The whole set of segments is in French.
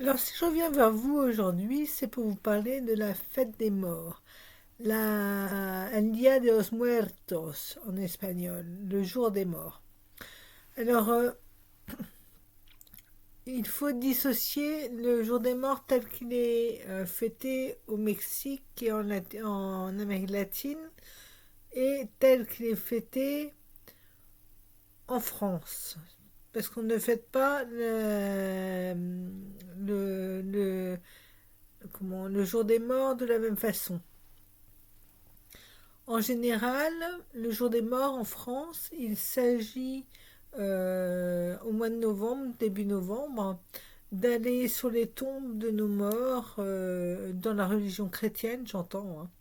Alors, si je reviens vers vous aujourd'hui, c'est pour vous parler de la fête des morts, El Día de los Muertos en espagnol, le jour des morts. Alors, il faut dissocier le jour des morts tel qu'il est fêté au Mexique et en Amérique latine et tel qu'il est fêté en France. Parce qu'on ne fête pas le, le jour des morts de la même façon. En général, le jour des morts en France, il s'agit au mois de novembre, début novembre, d'aller sur les tombes de nos morts, dans la religion chrétienne, j'entends, hein,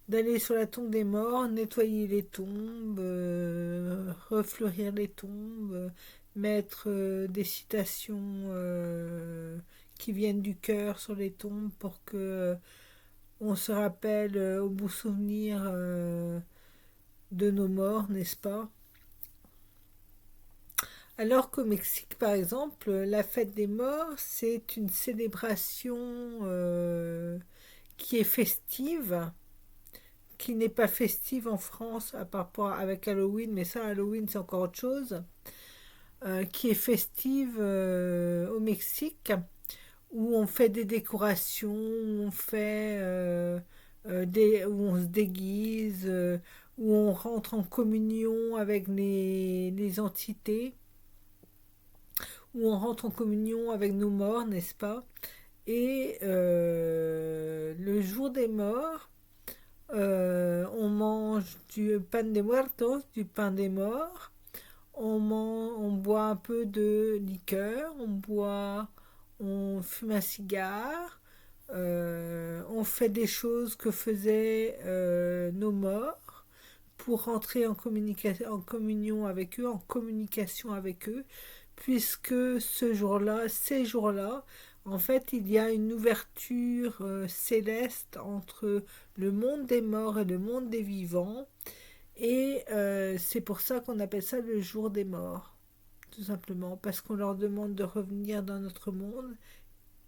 d'aller sur la tombe des morts, nettoyer les tombes, refleurir les tombes, mettre des citations qui viennent du cœur sur les tombes pour que on se rappelle au bout souvenir de nos morts, n'est-ce pas? Alors qu'au Mexique, par exemple, la fête des morts, c'est une célébration qui est festive, qui n'est pas festive en France à part avec Halloween, mais ça, Halloween, c'est encore autre chose, qui est festive au Mexique, où on fait des décorations, où on fait où on se déguise, où on rentre en communion avec les entités, où on rentre en communion avec nos morts, n'est-ce pas? Et le jour des morts, on mange du pan de muertos, du pain des morts. On boit un peu de liqueur, on fume un cigare, on fait des choses que faisaient nos morts pour rentrer en communion avec eux, en communication avec eux, puisque ces jours-là, en fait, il y a une ouverture céleste entre le monde des morts et le monde des vivants, et c'est pour ça qu'on appelle ça le jour des morts, tout simplement, parce qu'on leur demande de revenir dans notre monde,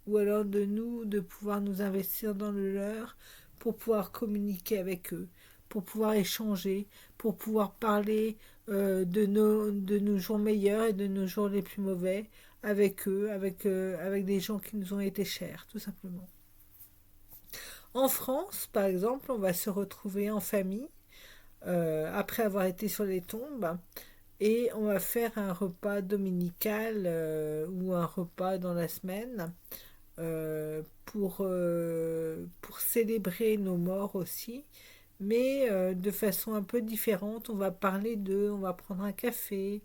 ou alors de nous, de pouvoir nous investir dans le leur pour pouvoir communiquer avec eux, pour pouvoir échanger, pour pouvoir parler de nos jours meilleurs et de nos jours les plus mauvais avec eux, avec des gens qui nous ont été chers, tout simplement. En France, par exemple, on va se retrouver en famille après avoir été sur les tombes et on va faire un repas dominical ou un repas dans la semaine pour célébrer nos morts aussi, mais de façon un peu différente. On va parler d'eux, on va prendre un café,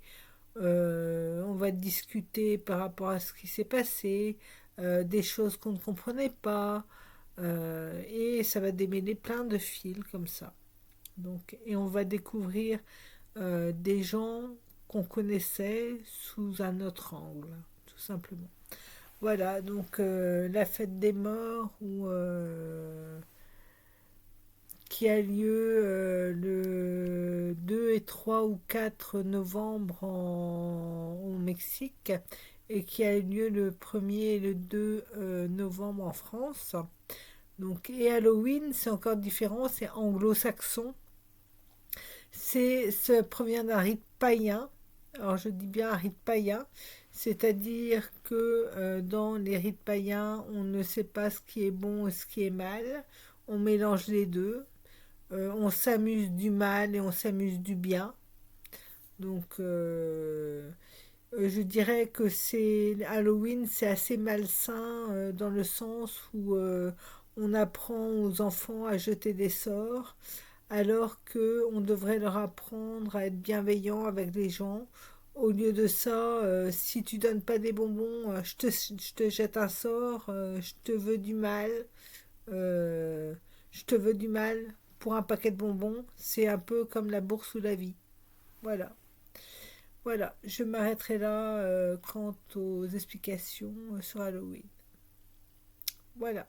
on va discuter par rapport à ce qui s'est passé, des choses qu'on ne comprenait pas, et ça va démêler plein de fils comme ça. Donc, et on va découvrir des gens qu'on connaissait sous un autre angle, tout simplement. Voilà, donc la fête des morts qui a lieu le 2 et 3 ou 4 novembre au Mexique et qui a lieu le 1er et le 2 novembre en France. Donc, et Halloween, c'est encore différent, c'est anglo-saxon. Ça provient d'un rite païen. Alors je dis bien un rite païen, c'est-à-dire que dans les rites païens, on ne sait pas ce qui est bon et ce qui est mal. On mélange les deux. On s'amuse du mal et on s'amuse du bien. Donc je dirais que c'est Halloween, c'est assez malsain dans le sens où on apprend aux enfants à jeter des sorts, alors que on devrait leur apprendre à être bienveillant avec les gens. Au lieu de ça, si tu donnes pas des bonbons, je te jette un sort, je te veux du mal, euh, je te veux du mal pour un paquet de bonbons. C'est un peu comme la bourse ou la vie. Voilà. Voilà, je m'arrêterai là quant aux explications sur Halloween. Voilà.